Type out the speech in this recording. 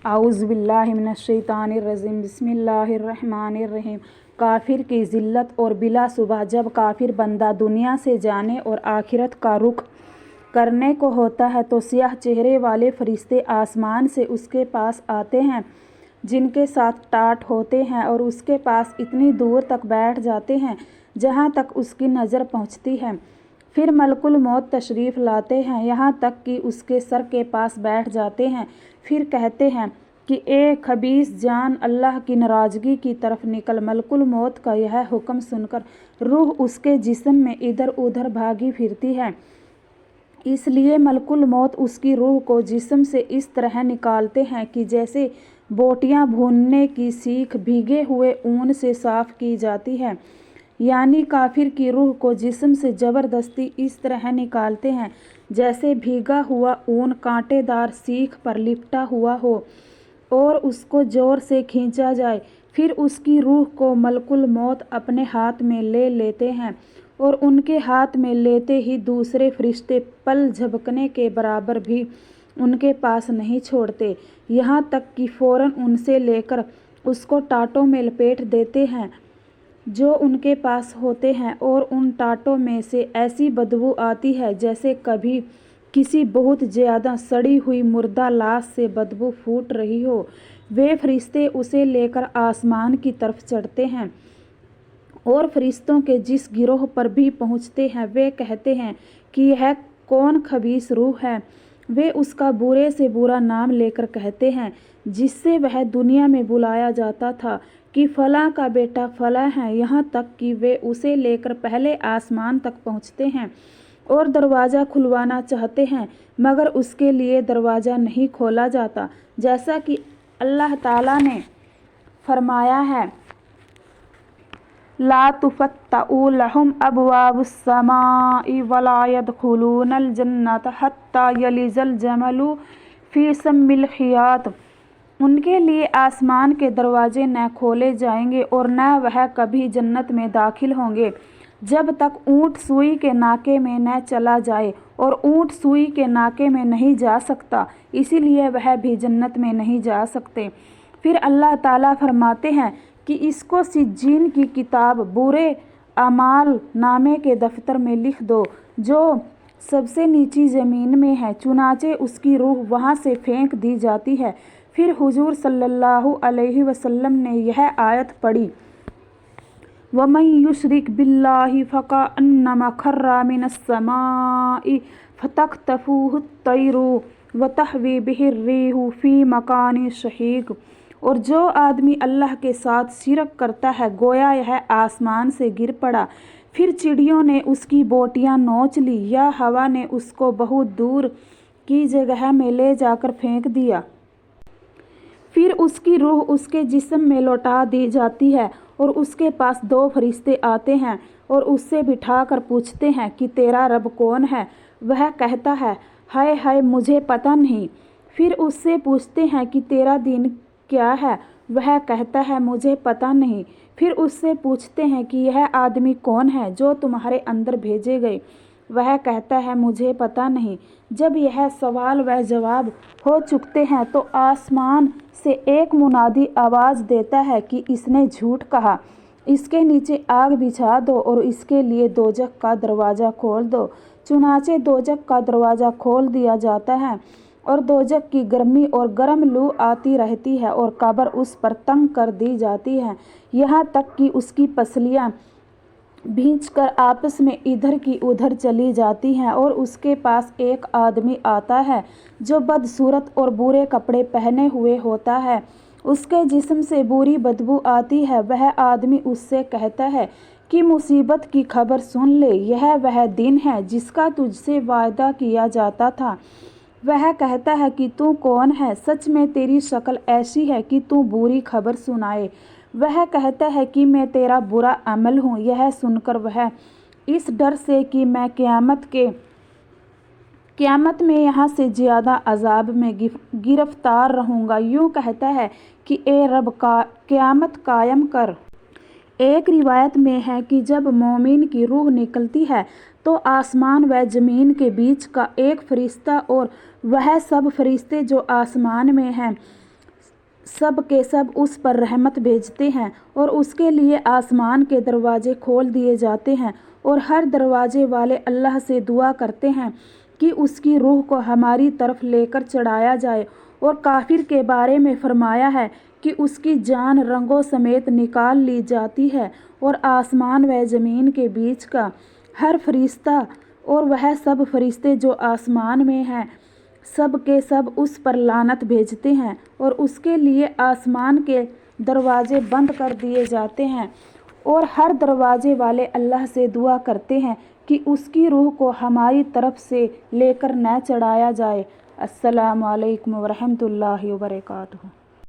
اعوذ باللہ من الشیطان الرجیم بسم اللہ الرحمن الرحیم۔ کافر کی ذلت اور بلا شبہ جب کافر بندہ دنیا سے جانے اور آخرت کا رخ کرنے کو ہوتا ہے تو سیاہ چہرے والے فرشتے آسمان سے اس کے پاس آتے ہیں جن کے ساتھ ٹاٹ ہوتے ہیں اور اس کے پاس اتنی دور تک بیٹھ جاتے ہیں جہاں تک اس کی نظر پہنچتی ہے۔ پھر ملک الموت تشریف لاتے ہیں یہاں تک کہ اس کے سر کے پاس بیٹھ جاتے ہیں۔ پھر کہتے ہیں کہ اے خبیث جان، اللہ کی ناراضگی کی طرف نکل۔ ملک الموت کا یہ حکم سن کر روح اس کے جسم میں ادھر ادھر بھاگی پھرتی ہے، اس لیے ملک الموت اس کی روح کو جسم سے اس طرح نکالتے ہیں کہ جیسے بوٹیاں بھوننے کی سیخ بھیگے ہوئے اون سے صاف کی جاتی ہے، یعنی کافر کی روح کو جسم سے زبردستی اس طرح نکالتے ہیں جیسے بھیگا ہوا اون کانٹے دار سیخ پر لپٹا ہوا ہو اور اس کو زور سے کھینچا جائے۔ پھر اس کی روح کو ملک الموت اپنے ہاتھ میں لے لیتے ہیں اور ان کے ہاتھ میں لیتے ہی دوسرے فرشتے پل جھپکنے کے برابر بھی ان کے پاس نہیں چھوڑتے، یہاں تک کہ فوراً ان سے لے کر اس کو ٹاٹوں میں لپیٹ دیتے ہیں جو ان کے پاس ہوتے ہیں، اور ان ٹاٹوں میں سے ایسی بدبو آتی ہے جیسے کبھی کسی بہت زیادہ سڑی ہوئی مردہ لاش سے بدبو پھوٹ رہی ہو۔ وہ فرشتے اسے لے کر آسمان کی طرف چڑھتے ہیں اور فرشتوں کے جس گروہ پر بھی پہنچتے ہیں وہ کہتے ہیں کہ یہ کون خبیث روح ہے۔ وہ اس کا برے سے برا نام لے کر کہتے ہیں جس سے وہ دنیا میں بلایا جاتا تھا کہ فلاں کا بیٹا فلاں ہے، یہاں تک کہ وہ اسے لے کر پہلے آسمان تک پہنچتے ہیں اور دروازہ کھلوانا چاہتے ہیں مگر اس کے لیے دروازہ نہیں کھولا جاتا، جیسا کہ اللہ تعالیٰ نے فرمایا ہے لا تفتح لهم ابواب السماء ولا يدخلون الجنة حتى يلج الجمل في سم الخياط۔ ان کے لیے آسمان کے دروازے نہ کھولے جائیں گے اور نہ وہ کبھی جنت میں داخل ہوں گے جب تک اونٹ سوئی کے ناکے میں نہ چلا جائے، اور اونٹ سوئی کے ناکے میں نہیں جا سکتا اسی لیے وہ بھی جنت میں نہیں جا سکتے۔ پھر اللہ تعالیٰ فرماتے ہیں کہ اس کو سجین کی کتاب برے اعمال نامے کے دفتر میں لکھ دو جو سب سے نیچی زمین میں ہے، چنانچہ اس کی روح وہاں سے پھینک دی جاتی ہے۔ پھر حضور صلی اللہ علیہ وسلم نے یہ آیت پڑھی وَمَن يُشْرِكْ بِاللَّهِ فَكَأَنَّمَا خَرَّ مِنَ السَّمَاءِ فَتَخْطَفُهُ الطَّيْرُ وَتَهْوِي بِهِ الرِّيحُ فِي مَكَانٍ سَحِيقٍ۔ اور جو آدمی اللہ کے ساتھ شرک کرتا ہے گویا یہ آسمان سے گر پڑا، پھر چڑیوں نے اس کی بوٹیاں نوچ لی یا ہوا نے اس کو بہت دور کی جگہ میں لے جا کر پھینک دیا۔ پھر اس کی روح اس کے جسم میں لوٹا دی جاتی ہے اور اس کے پاس دو فرشتے آتے ہیں اور اس سے بٹھا کر پوچھتے ہیں کہ تیرا رب کون ہے؟ وہ کہتا ہے ہائے ہائے مجھے پتہ نہیں۔ پھر اس سے پوچھتے ہیں کہ تیرا دین کیا ہے؟ وہ کہتا ہے مجھے پتہ نہیں۔ پھر اس سے پوچھتے ہیں کہ یہ آدمی کون ہے جو تمہارے اندر بھیجے گئے؟ وہ کہتا ہے مجھے پتہ نہیں۔ جب یہ سوال و جواب ہو چکتے ہیں تو آسمان سے ایک منادی آواز دیتا ہے کہ اس نے جھوٹ کہا، اس کے نیچے آگ بچھا دو اور اس کے لیے دوزخ کا دروازہ کھول دو۔ چنانچہ دوزخ کا دروازہ کھول دیا جاتا ہے اور دوزخ کی گرمی اور گرم لو آتی رہتی ہے اور قبر اس پر تنگ کر دی جاتی ہے یہاں تک کہ اس کی پسلیاں بھیج کر آپس میں ادھر کی ادھر چلی جاتی ہیں، اور اس کے پاس ایک آدمی آتا ہے جو بدصورت اور برے کپڑے پہنے ہوئے ہوتا ہے، اس کے جسم سے بری بدبو آتی ہے۔ وہ آدمی اس سے کہتا ہے کہ مصیبت کی خبر سن لے، یہ وہ دن ہے جس کا تجھ سے وعدہ کیا جاتا تھا۔ وہ کہتا ہے کہ تو کون ہے؟ سچ میں تیری شکل ایسی ہے کہ تو بری خبر سنائے۔ وہ کہتا ہے کہ میں تیرا برا عمل ہوں۔ یہ سن کر وہ اس ڈر سے کہ میں قیامت میں یہاں سے زیادہ عذاب میں گرفتار رہوں گا یوں کہتا ہے کہ اے رب قیامت قائم کر۔ ایک روایت میں ہے کہ جب مومن کی روح نکلتی ہے تو آسمان و زمین کے بیچ کا ایک فرشتہ اور وہ سب فرشتے جو آسمان میں ہیں سب کے سب اس پر رحمت بھیجتے ہیں اور اس کے لیے آسمان کے دروازے کھول دیے جاتے ہیں، اور ہر دروازے والے اللہ سے دعا کرتے ہیں کہ اس کی روح کو ہماری طرف لے کر چڑھایا جائے، اور کافر کے بارے میں فرمایا ہے کہ اس کی جان رنگوں سمیت نکال لی جاتی ہے، اور آسمان و زمین کے بیچ کا ہر فرشتہ اور وہ سب فرشتے جو آسمان میں ہیں سب کے سب اس پر لعنت بھیجتے ہیں، اور اس کے لیے آسمان کے دروازے بند کر دیے جاتے ہیں، اور ہر دروازے والے اللہ سے دعا کرتے ہیں کہ اس کی روح کو ہماری طرف سے لے کر نہ چڑھایا جائے۔ السلام علیکم ورحمۃ اللہ وبرکاتہ۔